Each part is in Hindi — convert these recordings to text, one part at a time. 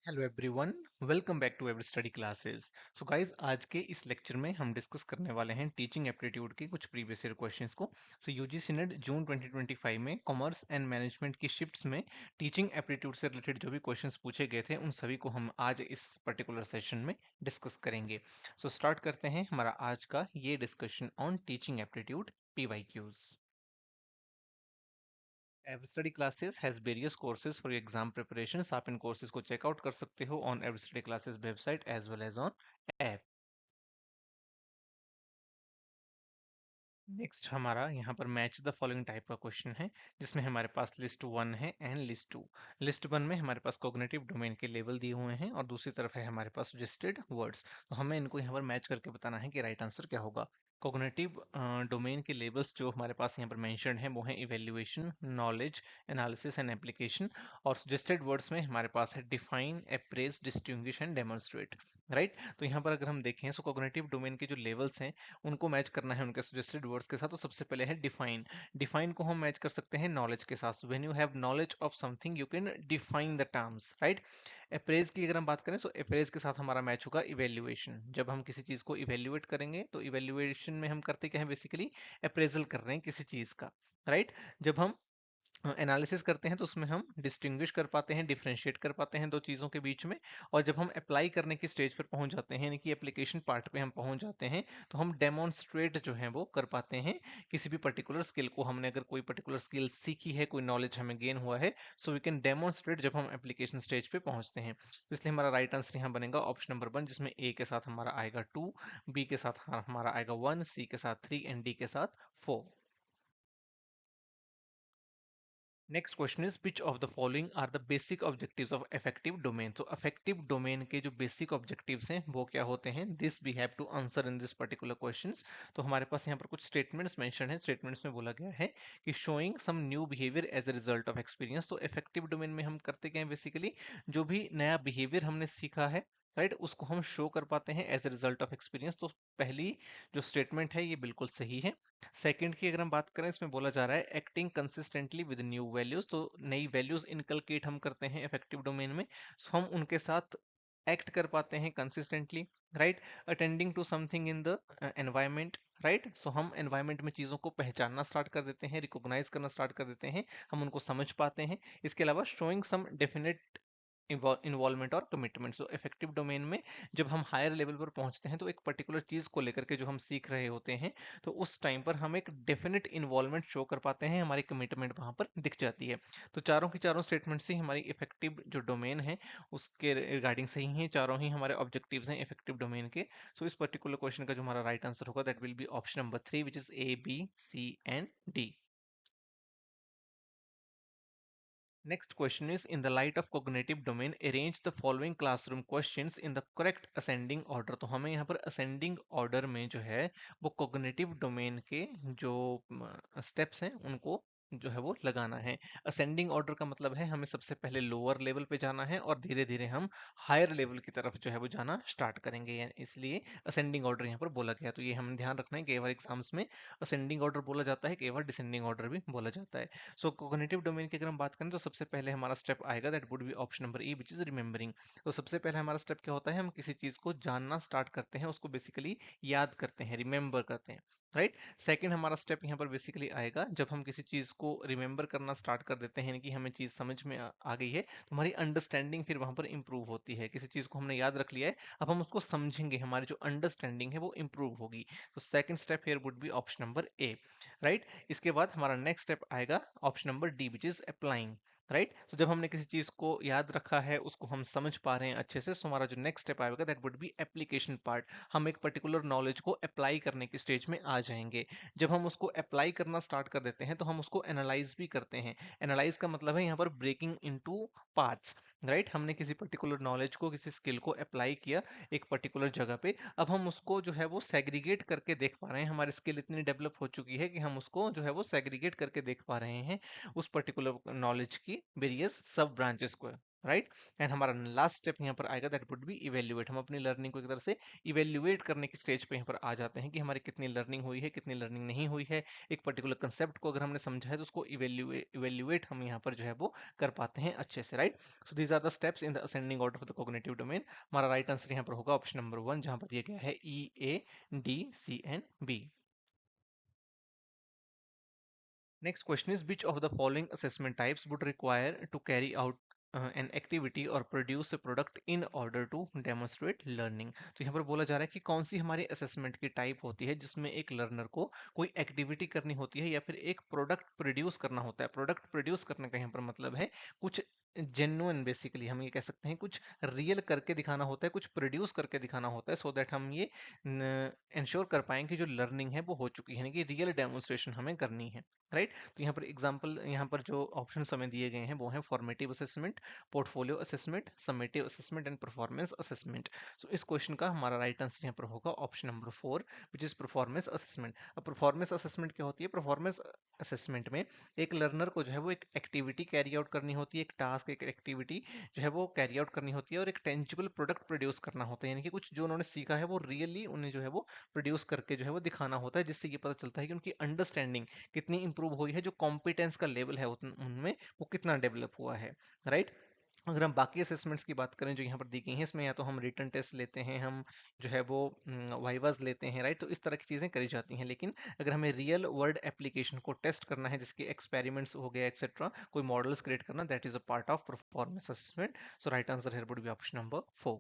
Hello everyone, welcome back to Ever Study classes. So guys, आज के इस लेक्चर में हम डिस्कस करने वाले हैं टीचिंग एप्टीट्यूड के कुछ प्रीवियस ईयर क्वेश्चंस को। सो यूजीसी नेट जून 2025 में कॉमर्स एंड मैनेजमेंट की शिफ्ट्स में टीचिंग एप्टीट्यूड से रिलेटेड जो भी क्वेश्चंस पूछे गए थे उन सभी को हम आज इस पर्टिकुलर सेशन में डिस्कस करेंगे। सो स्टार्ट करते हैं हमारा आज का ये discussion on teaching aptitude PYQs। Ever Study classes has various courses for exam preparations. आप इन कोर्सेज को चेकआउट कर सकते हो on Ever Study classes website as well as on app. Next हमारा यहाँ पर मैच द फॉलोइंग टाइप का क्वेश्चन है, जिसमें हमारे पास लिस्ट वन है and list two. List one में हमारे पास कॉग्निटिव डोमेन के लेवल दिए हुए हैं और दूसरी तरफ है हमारे पास सजेस्टेड वर्ड्स। तो हमें इनको यहाँ पर मैच करके बताना है कि राइट आंसर क्या होगा। कॉग्निटिव डोमेन के लेवल्स जो हमारे पास यहाँ पर मेंशन्ड है वो है evaluation, knowledge, analysis and application. और सजेस्टेड वर्ड्स में हमारे पास है define, apprise, distinguish and demonstrate. Right, तो यहाँ पर अगर हम देखें सो कॉग्निटिव डोमेन के जो लेवल्स हैं उनको मैच करना है उनके सजेस्टेड वर्ड्स के साथ। तो सबसे पहले है डिफाइन। डिफाइन को हम मैच कर सकते हैं नॉलेज के साथ। When you have knowledge of something you can define the terms, right. Apprise की अगर हम बात करें तो अप्रेज के साथ हमारा मैच होगा इवेल्युएशन। जब हम किसी चीज को इवेल्युएट करेंगे तो इवेल्युएशन में हम करते क्या है, बेसिकली अप्रेजल कर रहे हैं किसी चीज का, राइट। जब हम एनालिसिस करते हैं तो उसमें हम डिस्टिंग्विश कर पाते हैं, डिफरेंशिएट कर पाते हैं दो चीज़ों के बीच में। और जब हम अप्लाई करने की स्टेज पर पहुंच जाते हैं, यानी कि एप्लीकेशन पार्ट पे हम पहुंच जाते हैं, तो हम डेमोन्स्ट्रेट जो है वो कर पाते हैं किसी भी पर्टिकुलर स्किल को। हमने अगर कोई पर्टिकुलर स्किल सीखी है, कोई नॉलेज हमें गेन हुआ है, सो वी कैन डेमोन्स्ट्रेट जब हम एप्लीकेशन स्टेज पे पहुंचते हैं। तो इसलिए हमारा राइट आंसर यहाँ बनेगा ऑप्शन नंबर वन, जिसमें ए के साथ हमारा आएगा टू, बी के साथ हमारा आएगा वन, सी के साथ थ्री एंड डी के साथ four. Next question is which of the following are the basic objectives of affective domain. तो इफेक्टिव डोमेन के जो बेसिक ऑब्जेक्टिव्स हैं वो क्या होते हैं, this we have to answer in this particular questions. तो हमारे पास यहाँ पर कुछ स्टेटमेंट्स मेंशन है। स्टेटमेंट्स में बोला गया है कि showing some new behaviour as a result of experience. तो इफेक्टिव डोमेन में हम करते क्या है, बेसिकली जो भी नया बिहेवियर हमने सीखा है, राइट, उसको हम शो कर पाते हैं as a result of experience. तो पहली जो स्टेटमेंट है ये बिल्कुल सही है। सेकंड की अगर हम बात करें, इसमें बोला जा रहा है acting consistently with new values. तो नई वैल्यूज इनकलकेट हम करते हैं इफेक्टिव डोमेन में, सो हम उनके साथ एक्ट कर पाते हैं consistently, right. Attending to something in the environment, right, so हम एनवायरमेंट में चीज़ों को पहचानना स्टार्ट कर देते हैं, रिकॉग्नाइज करना स्टार्ट कर देते हैं, हम उनको समझ पाते हैं। इसके अलावा शोइंग सम डेफिनेट इन्वॉल्वमेंट और कमिटमेंट। सो इफेक्टिव डोमेन में जब हम हायर लेवल पर पहुंचते हैं तो एक पर्टिकुलर चीज को लेकर के जो हम सीख रहे होते हैं, तो उस टाइम पर हम एक डेफिनेट इन्वॉल्वमेंट शो कर पाते हैं, हमारी कमिटमेंट वहां पर दिख जाती है। तो चारों की चारों स्टेटमेंट से हमारी इफेक्टिव जो डोमेन है उसके रिगार्डिंग सही है। चारों ही हमारे ऑब्जेक्टिव्स हैं इफेक्टिव डोमेन के। सो इस पर्टिकुलर क्वेश्चन का जो हमारा राइट आंसर होगा that will be option number three, which is A, B, C and D. Next question is, in the light of cognitive domain, arrange the following classroom questions in the correct ascending order। तो हमें यहाँ पर ascending order में जो है वो cognitive domain के जो steps हैं उनको जो है वो लगाना है। असेंडिंग ऑर्डर का मतलब है हमें सबसे पहले लोअर लेवल पे जाना है और धीरे धीरे हम हायर लेवल की तरफ जो है वो जाना स्टार्ट करेंगे, इसलिए असेंडिंग ऑर्डर यहाँ पर बोला गया। तो ये हमें ध्यान रखना है, कई बार एग्जाम्स में असेंडिंग ऑर्डर बोला जाता है, कई बार डिसेंडिंग ऑर्डर भी बोला जाता है। सो कोग्निटिव डोमेन की अगर हम बात करें तो सबसे पहले हमारा स्टेप आएगा that would be option number E, which is remembering. तो सबसे पहले हमारा स्टेप क्या होता है, हम किसी चीज को जानना स्टार्ट करते हैं, उसको बेसिकली याद करते हैं, रिमेंबर करते हैं, राइट। सेकंड हमारा स्टेप यहाँ पर बेसिकली आएगा जब हम किसी चीज को रिमेंबर करना स्टार्ट कर देते हैं, यानी कि हमें चीज समझ में आ गई है, तो हमारी अंडरस्टैंडिंग फिर वहां पर इंप्रूव होती है। किसी चीज को हमने याद रख लिया है, अब हम उसको समझेंगे, हमारी जो अंडरस्टैंडिंग है वो इंप्रूव होगी। तो second step here would be option number A, right. इसके बाद हमारा नेक्स्ट स्टेप आएगा option number D, which is applying, right. तो जब हमने किसी चीज को याद रखा है, उसको हम समझ पा रहे हैं अच्छे से, सो हमारा जो नेक्स्ट स्टेप आएगा that would be application part. हम एक पर्टिकुलर नॉलेज को अप्लाई करने की स्टेज में आ जाएंगे। जब हम उसको अप्लाई करना स्टार्ट कर देते हैं तो हम उसको एनालाइज भी करते हैं। एनालाइज का मतलब है यहाँ पर ब्रेकिंग इनटू पार्ट्स, राइट। हमने किसी पर्टिकुलर नॉलेज को, किसी स्किल को अप्लाई किया एक पर्टिकुलर जगह पे, अब हम उसको जो है वो सेग्रीगेट करके देख पा रहे हैं। हमारी स्किल इतनी डेवलप हो चुकी है कि हम उसको जो है वो सेग्रीगेट करके देख पा रहे हैं उस पर्टिकुलर नॉलेज की वेरियस सब ब्रांचेस को। राइट। एंड हमारा लास्ट स्टेप यहाँ पर आएगा दैट वुड बी इवेल्युएट। हम अपनी लर्निंग को एक तरह से इवेल्युएट करने की स्टेज पे यहाँ पर आ जाते हैं कि हमारी कितनी लर्निंग हुई है, कितनी लर्निंग नहीं हुई है। एक पर्टिकुलर कंसेप्ट को अगर हमने समझा है तो उसको इवेल्युएट हम यहाँ पर जो है वो कर पाते हैं अच्छे से, right. So these are the steps in the ascending order of the cognitive domain. हमारा राइट आंसर यहाँ पर होगा ऑप्शन नंबर 1, जहां पर दिया गया है E, A, D, C and B। Next question is which of the following assessment types would require to carry out an activity or produce a product in order to demonstrate learning। तो यहाँ पर बोला जा रहा है कि कौन सी हमारी असेसमेंट की टाइप होती है जिसमें एक लर्नर को कोई एक्टिविटी करनी होती है या फिर एक प्रोडक्ट प्रोड्यूस करना होता है। प्रोडक्ट प्रोड्यूस करने का यहाँ पर मतलब है कुछ जेन्युइन, बेसिकली हम ये कह सकते हैं कुछ रियल करके दिखाना होता है, कुछ प्रोड्यूस करके दिखाना होता है, सो दैट हम ये इंश्योर कर पाएंगे कि जो लर्निंग है वो हो चुकी है, यानी कि रियल डेमोन्स्ट्रेशन हमें करनी है, राइट। तो यहाँ पर एग्जांपल, यहाँ पर जो ऑप्शन हमें दिए गए हैं वो है formative assessment, portfolio assessment, summative assessment and performance assessment. So इस क्वेश्चन का हमारा राइट आंसर यहाँ पर होगा option number 4, which is performance assessment. अब परफॉर्मेंस असेसमेंट क्या होती है? परफॉर्मेंस असेसमेंट में एक लर्नर को जो है वो एक एक्टिविटी कैरी आउट करनी होती है, एक टास्क, एक एक्टिविटी जो है वो कैरी आउट करनी होती है और एक टेंजिबल प्रोडक्ट प्रोड्यूस करना होता है, यानी कि कुछ जो उन्होंने सीखा है वो रियली उन्हें जो है वो प्रोड्यूस करके जो है वो दिखाना होता है, जिससे ये पता चलता है कि उनकी अंडरस्टैंडिंग कितनी इंप्रूव हुई है, जो कॉम्पिटेंस का लेवल है उनमें वो कितना डेवलप हुआ है, राइट। अगर हम बाकी असेसमेंट्स की बात करें जो यहाँ पर दी गई हैं, इसमें या तो हम रिटन टेस्ट लेते हैं, हम जो है वो वाइवाज लेते हैं, राइट। तो इस तरह की चीज़ें करी जाती हैं, लेकिन अगर हमें रियल वर्ल्ड एप्लीकेशन को टेस्ट करना है, जिसके एक्सपेरिमेंट्स हो गए एक्सेट्रा, कोई मॉडल्स क्रिएट करना, that is a part of performance assessment. So right answer here would be option number 4।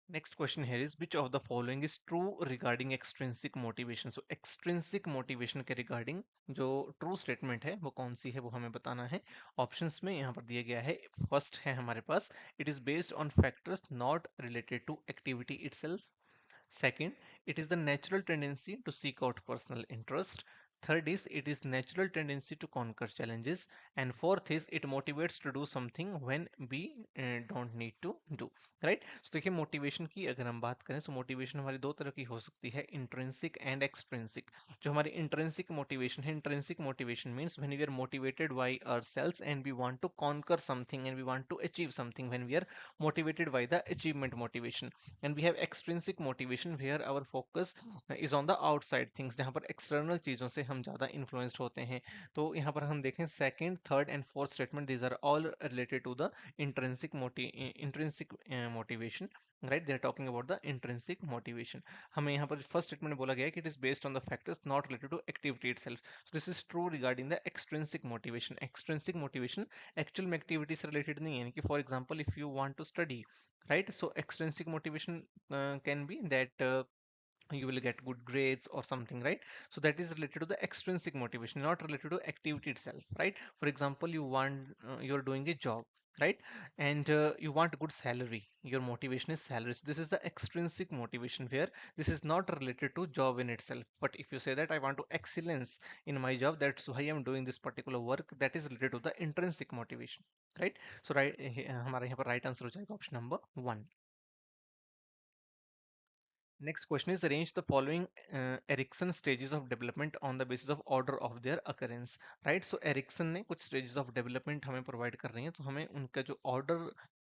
Next question here is which of the following is true regarding extrinsic motivation। So extrinsic motivation के regarding जो true statement है वो कौन सी है वो हमें बताना है। Options में यहाँ पर दिया गया है, first है हमारे पास it is based on factors not related to activity itself। Second, it is the natural tendency to seek out personal interest। Third is it is natural tendency to conquer challenges। And fourth is it motivates to do something when we don't need to do। Right. तो देखिए मोटिवेशन की अगर हम बात करें तो मोटिवेशन हमारी दो तरह की हो सकती है, इंट्रिंसिक एंड एक्सट्रिंसिक। जो हमारी इंट्रिंसिक मोटिवेशन है, intrinsic motivation means when we are motivated by ourselves and we want to conquer something and we want to achieve something, when we are motivated by the achievement motivation. And we have extrinsic motivation where our focus is on the outside things, जहाँ पर एक्सटर्नल चीज़ों से हम ज़्यादा इन्फ्लुएंस्ड होते हैं। तो यहाँ पर हम देखें second, third and fourth statement, these are all related to the intrinsic motivation, right? They are talking about the intrinsic motivation। हमें यहाँ पर फर्स्ट स्टेटमेंट बोला गया है कि it is based on the factors not related to activity itself। So this is true regarding the extrinsic motivation। extrinsic motivation actual में एक्टिविटी से रिलेटेड नहीं है, यानी कि for example if you want to study, right? So extrinsic motivation can be that you will get good grades or something, right? So that is related to the extrinsic motivation, not related to activity itself, right? For example, you're doing a job, right? And you want good salary, your motivation is salary, so this is the extrinsic motivation where this is not related to job in itself. But if you say that I want to excellence in my job, that's why I'm doing this particular work, that is related to the intrinsic motivation, right? So right, हमारा यहाँ पर right answer हो जाएगा option number 1। Next question is arrange the following Erikson stages of development on the basis of order of their occurrence, right? So Erikson ने कुछ stages of development हमें provide कर रही हैं, तो हमें उनका जो order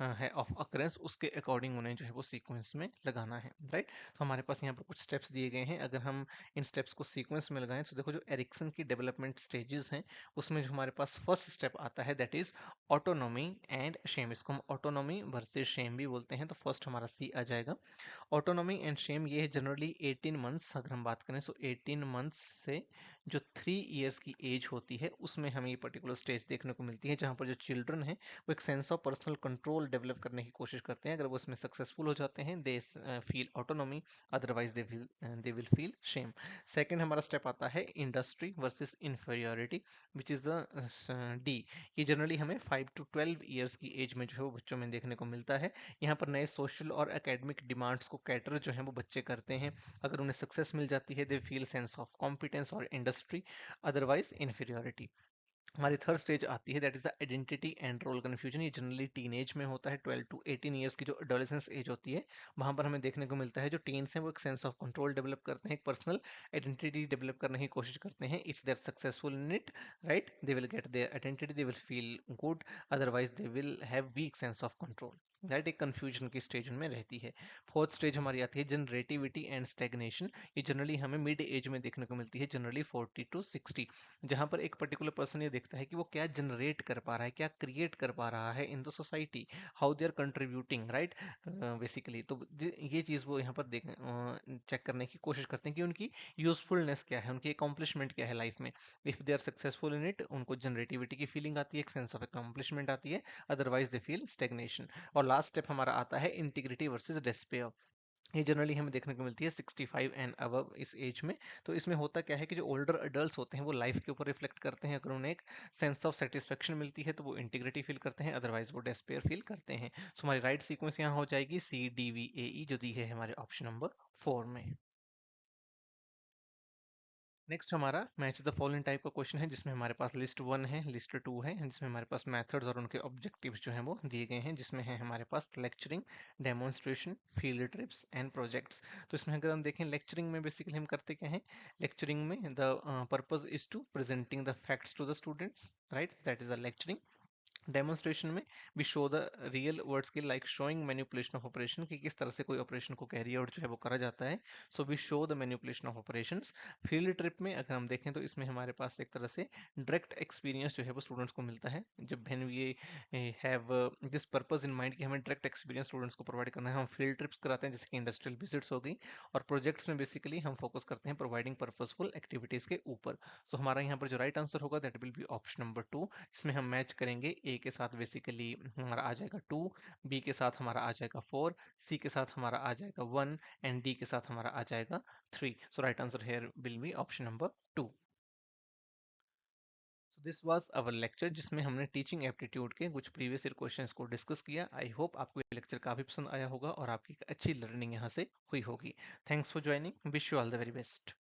है ऑफ अकरेंस उसके अकॉर्डिंग उन्हें जो है वो सीक्वेंस में लगाना है, राइट। तो हमारे पास यहाँ पर कुछ स्टेप्स दिए गए हैं, अगर हम इन स्टेप्स को सीक्वेंस में लगाएं तो देखो जो एरिक्सन की डेवलपमेंट स्टेजेस हैं उसमें जो हमारे पास फर्स्ट स्टेप आता है that is autonomy and Shem. इसको हम ऑटोनॉमी वर्सेस शेम भी बोलते हैं, तो फर्स्ट हमारा सी आ जाएगा। ऑटोनॉमी एंड शेम ये है जनरली 18 मंथ्स, अगर हम बात करें सो 18 मंथ्स से जो 3 इयर्स की एज होती है उसमें हमें ये पर्टिकुलर स्टेज देखने को मिलती है, जहाँ पर जो चिल्ड्रन है वो एक sense of personal control develop करने की कोशिश करते हैं। अगर वो इसमें सक्सेसफुल हो जाते हैं they feel autonomy, otherwise they will feel shame. Second हमारा स्टेप आता है industry versus inferiority, which is the D. ये जनरली हमें 5 to 12 ईयर्स की एज में जो है वो बच्चों में देखने को मिलता है। यहाँ पर नए सोशल और एकेडमिक डिमांड्स को कैटर जो है वो बच्चे करते हैं, अगर उन्हें सक्सेस मिल जाती है they feel sense of competence और इंडस्ट्री, अदरवाइज इन्फीरियोरिटी। हमारी थर्ड स्टेज आती है, that is the identity and role confusion. ये जनरली टीनेज में होता है, 12 टू 18 ईयर्स की जो एडोलेसेंस एज होती है, वहां पर हमें देखने को मिलता है जो टीन्स हैं वो एक सेंस ऑफ कंट्रोल डेवलप करते हैं, एक पर्सनल आइडेंटिटी डेवलप करने की कोशिश करते हैं। If they are successful in it, right, they will get their identity, they will feel good, otherwise they will have weak sense of control, right. एक कंफ्यूजन की स्टेज उनमें रहती है। फोर्थ स्टेज हमारी आती है जनरेटिविटी एंड स्टेगनेशन। ये जनरली हमें मिड एज में देखने को मिलती है, जनरली 40 टू 60, जहां पर एक पर्टिकुलर पर्सन ये देखता है कि वो क्या जनरेट कर पा रहा है, क्या क्रिएट कर पा रहा है in the society, how they are contributing, right, basically. तो ये चीज वो यहाँ पर देख चेक करने की कोशिश करते हैं कि उनकी यूजफुलनेस क्या है, उनकी अकॉम्प्लिशमेंट क्या है लाइफ में। If they are successful in it, उनको जनरेटिविटी की फीलिंग आती है, एक सेंस ऑफ अकॉम्प्लिशमेंट आती है, अदरवाइज दे फील स्टेग्नेशन। और लास्ट स्टेप हमारा आता है इंटीग्रिटी वर्सेस डेस्पेयर। ये जनरली हमें देखने को मिलती है 65 एंड अबव इस एज में। तो इसमें होता क्या है कि जो ओल्डर अडल्ट होते हैं वो लाइफ के ऊपर रिफ्लेक्ट करते हैं, अगर उन्हें एक सेंस ऑफ सेटिस्फेक्शन मिलती है तो वो इंटीग्रिटी फील करते हैं, अदरवाइज वो डेस्पेयर फील करते हैं। सो हमारी राइट सीक्वेंस यहाँ हो जाएगी CDVAE, जो दी है हमारे ऑप्शन नंबर 4 में। नेक्स्ट हमारा मैच द फॉलोइंग टाइप का क्वेश्चन है, जिसमें हमारे पास लिस्ट 1 है, लिस्ट 2 है, जिसमें हमारे पास मेथड्स और उनके ऑब्जेक्टिव्स जो हैं वो दिए गए हैं, जिसमें है हमारे पास lecturing, demonstration, field trips and projects. तो इसमें अगर हम देखें लेक्चरिंग में बेसिकली हम करते क्या हैं, लेक्चरिंग में the purpose is to presenting the facts to the students, right, that is the lecturing. Demonstration में we show the real world skill like showing manipulation of operation, कि किस तरह से कोई ऑपरेशन को कैरी आउट जो है वो करा जाता है। So we show the manipulation of operations. Field trip में अगर हम देखें तो इसमें हमारे पास एक तरह से डायरेक्ट एक्सपीरियंस जो है वो स्टूडेंट्स को मिलता है, जब when we have this purpose in mind कि हमें डायरेक्ट एक्सपीरियंस स्टूडेंट्स को प्रोवाइड करना है, हम फील्ड ट्रिप्स कराते हैं जैसे कि इंडस्ट्रियल विजिट्स हो गई। और प्रोजेक्ट्स में बेसिकली हम फोकस करते हैं प्रोवाइडिंग पर्पसफुल एक्टिविटीज के ऊपर। सो हमारा यहाँ पर जो राइट आंसर होगा that will be option number 2। इसमें हम मैच करेंगे ए के साथ, बेसिकली हमारा आ जाएगा 2, बी के साथ हमारा आ जाएगा 4, सी के साथ हमारा आ जाएगा 1 एंड डी के साथ हमारा आ जाएगा 3। So right answer here will be option number 2। So this was our lecture, जिसमें हमने टीचिंग एप्टीट्यूड के कुछ प्रीवियस ईयर क्वेश्चंस को डिस्कस किया। आई होप आपको ये लेक्चर काफी पसंद आया होगा और आपकी अच्छी लर्निंग यहाँ से हुई होगी। Thanks for joining, wish you all the very best.